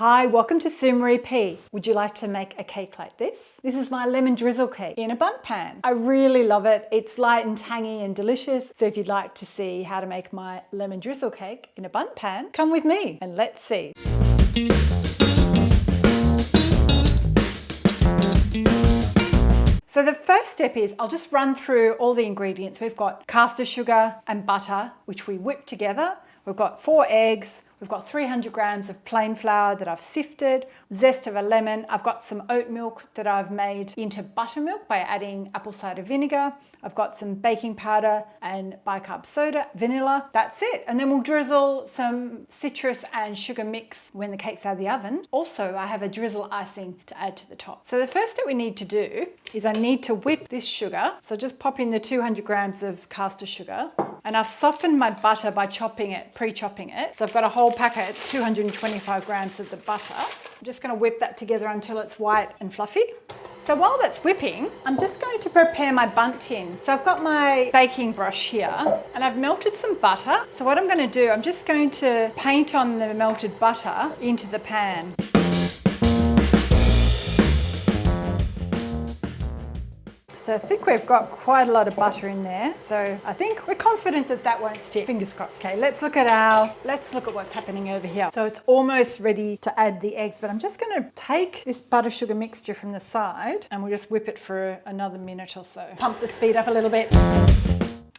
Hi, welcome to Sue Marie P. Would you like to make a cake like this? This is my lemon drizzle cake in a bundt pan. I really love it. It's light and tangy and delicious. So if you'd like to see how to make my lemon drizzle cake in a bundt pan, come with me and let's see. So the first step is I'll just run through all the ingredients. We've got caster sugar and butter, which we whip together. We've got 4 eggs. We've got 300 grams of plain flour that I've sifted, zest of a lemon. I've got some oat milk that I've made into buttermilk by adding apple cider vinegar. I've got some baking powder and bicarb soda, vanilla. That's it. And then we'll drizzle some citrus and sugar mix when the cake's out of the oven. Also, I have a drizzle icing to add to the top. So the first step we need to do is I need to whip this sugar. So just pop in the 200 grams of caster sugar. And I've softened my butter by chopping it, pre-chopping it. So I've got a whole packet, 225 grams of the butter. I'm just going to whip that together until it's white and fluffy. So while that's whipping, I'm just going to prepare my bundt tin. So I've got my baking brush here and I've melted some butter. So what I'm going to do, I'm just going to paint on the melted butter into the pan. So I think we've got quite a lot of butter in there. So I think we're confident that that won't stick. Fingers crossed. Okay, let's look at what's happening over here. So it's almost ready to add the eggs, but I'm just going to take this butter sugar mixture from the side and we'll just whip it for another minute or so. Pump the speed up a little bit.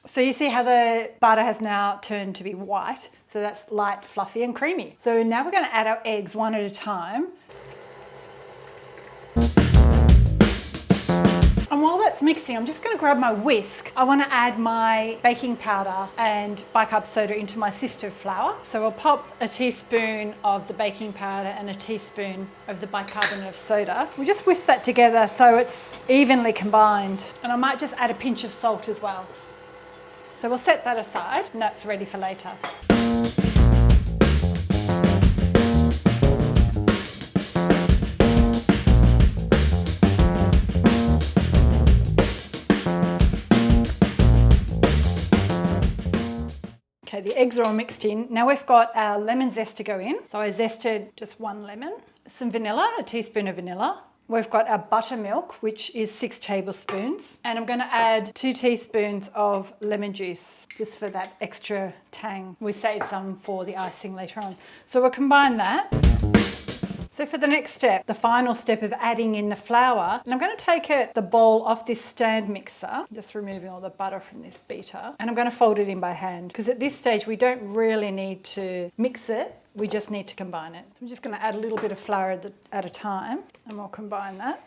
So you see how the butter has now turned to be white. So that's light, fluffy and creamy. So now we're going to add our eggs one at a time. And while that's mixing, I'm just going to grab my whisk. I want to add my baking powder and bicarb soda into my sifted flour. So we'll pop a teaspoon of the baking powder and a teaspoon of the bicarbonate of soda. We'll just whisk that together so it's evenly combined. And I might just add a pinch of salt as well. So we'll set that aside and that's ready for later. Okay, the eggs are all mixed in. Now we've got our lemon zest to go in. So I zested just 1 lemon, some vanilla, a teaspoon of vanilla. We've got our buttermilk, which is 6 tablespoons. And I'm going to add 2 teaspoons of lemon juice, just for that extra tang. We save some for the icing later on. So we'll combine that. So for the next step, the final step of adding in the flour, and I'm going to take the bowl off this stand mixer, just removing all the butter from this beater, and I'm going to fold it in by hand because at this stage we don't really need to mix it, we just need to combine it. I'm just going to add a little bit of flour at a time and we'll combine that.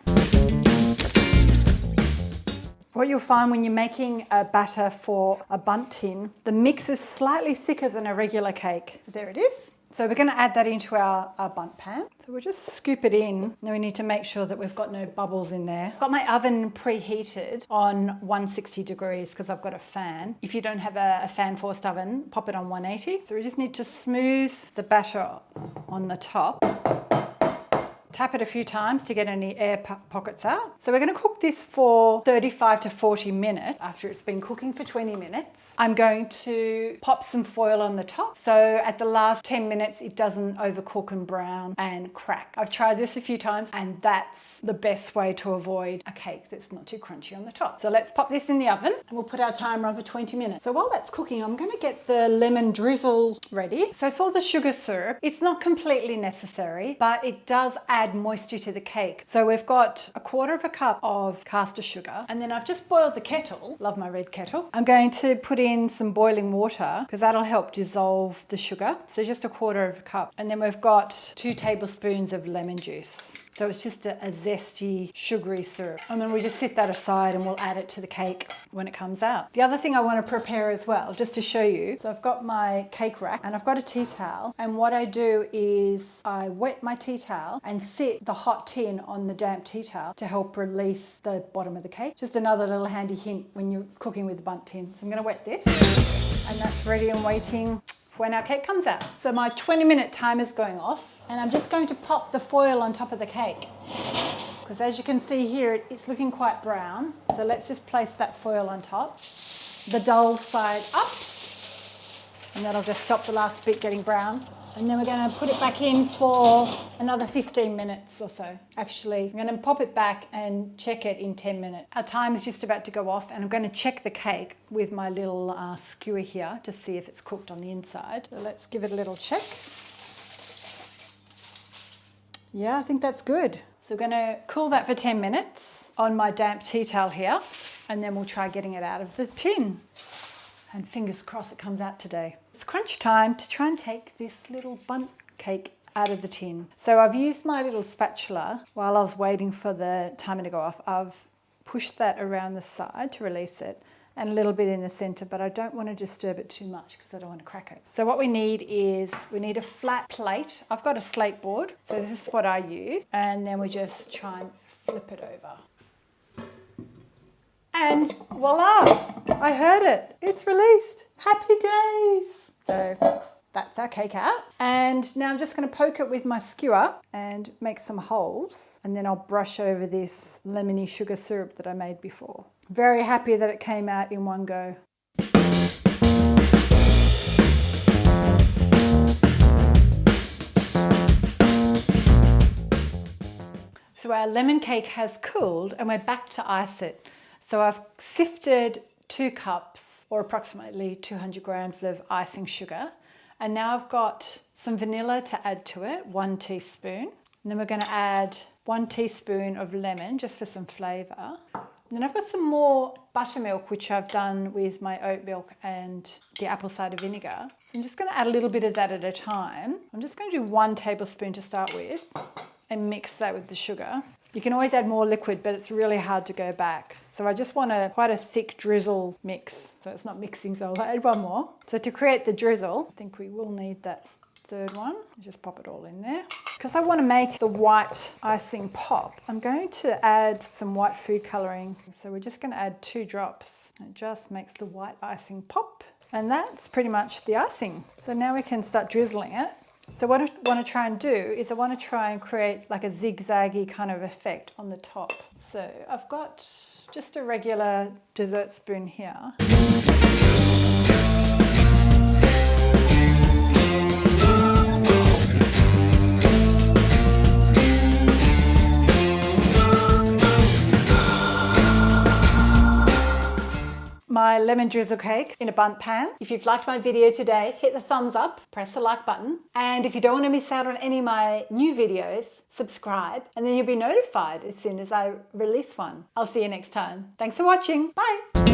What you'll find when you're making a batter for a bundt tin, the mix is slightly thicker than a regular cake. There it is. So we're going to add that into our bundt pan. So we'll just scoop it in. Now we need to make sure that we've got no bubbles in there. I've got my oven preheated on 160 degrees because I've got a fan. If you don't have a fan forced oven, pop it on 180. So we just need to smooth the batter on the top. Tap it a few times to get any air pockets out. So we're going to cook this for 35 to 40 minutes. After it's been cooking for 20 minutes, I'm going to pop some foil on the top. So at the last 10 minutes, it doesn't overcook and brown and crack. I've tried this a few times and that's the best way to avoid a cake that's not too crunchy on the top. So let's pop this in the oven and we'll put our timer on for 20 minutes. So while that's cooking, I'm going to get the lemon drizzle ready. So for the sugar syrup, it's not completely necessary, but it does add moisture to the cake. So we've got 1/4 cup of caster sugar and then I've just boiled the kettle. Love my red kettle. I'm going to put in some boiling water because that'll help dissolve the sugar. So just 1/4 cup. And then we've got 2 tablespoons of lemon juice. So it's just a zesty, sugary syrup. And then we just set that aside and we'll add it to the cake when it comes out. The other thing I want to prepare as well, just to show you, so I've got my cake rack and I've got a tea towel. And what I do is I wet my tea towel and sit the hot tin on the damp tea towel to help release the bottom of the cake. Just another little handy hint when you're cooking with the bundt tin. So I'm going to wet this and that's ready and waiting when our cake comes out. So my 20-minute timer is going off and I'm just going to pop the foil on top of the cake because as you can see here it's looking quite brown. So let's just place that foil on top, the dull side up, and that'll just stop the last bit getting brown. And then we're going to put it back in for another 15 minutes or so. Actually, I'm going to pop it back and check it in 10 minutes. Our time is just about to go off, and I'm going to check the cake with my little skewer here to see if it's cooked on the inside. So let's give it a little check. Yeah, I think that's good. So we're going to cool that for 10 minutes on my damp tea towel here, and then we'll try getting it out of the tin. And fingers crossed it comes out today. It's crunch time to try and take this little bundt cake out of the tin. So I've used my little spatula while I was waiting for the timer to go off. I've pushed that around the side to release it and a little bit in the center, but I don't want to disturb it too much because I don't want to crack it. So what we need is, we need a flat plate. I've got a slate board, so this is what I use. And then we just try and flip it over. And voila, I heard it. It's released. Happy days. So that's our cake out. And now I'm just going to poke it with my skewer and make some holes. And then I'll brush over this lemony sugar syrup that I made before. Very happy that it came out in one go. So our lemon cake has cooled and we're back to ice it. So I've sifted 2 cups or approximately 200 grams of icing sugar. And now I've got some vanilla to add to it, 1 teaspoon. And then we're going to add 1 teaspoon of lemon just for some flavour. And then I've got some more buttermilk, which I've done with my oat milk and the apple cider vinegar. So I'm just going to add a little bit of that at a time. I'm just going to do 1 tablespoon to start with and mix that with the sugar. You can always add more liquid, but it's really hard to go back. So I just want quite a thick drizzle mix. So it's not mixing, so I'll add 1 more. So to create the drizzle, I think we will need that 3rd one. Just pop it all in there. Because I want to make the white icing pop, I'm going to add some white food colouring. So we're just going to add 2 drops. It just makes the white icing pop. And that's pretty much the icing. So now we can start drizzling it. So what I want to try and do is I want to try and create like a zigzaggy kind of effect on the top. So I've got just a regular dessert spoon here. My lemon drizzle cake in a bundt pan. If you've liked my video today, hit the thumbs up, press the like button. And if you don't want to miss out on any of my new videos, subscribe, and then you'll be notified as soon as I release one. I'll see you next time. Thanks for watching. Bye.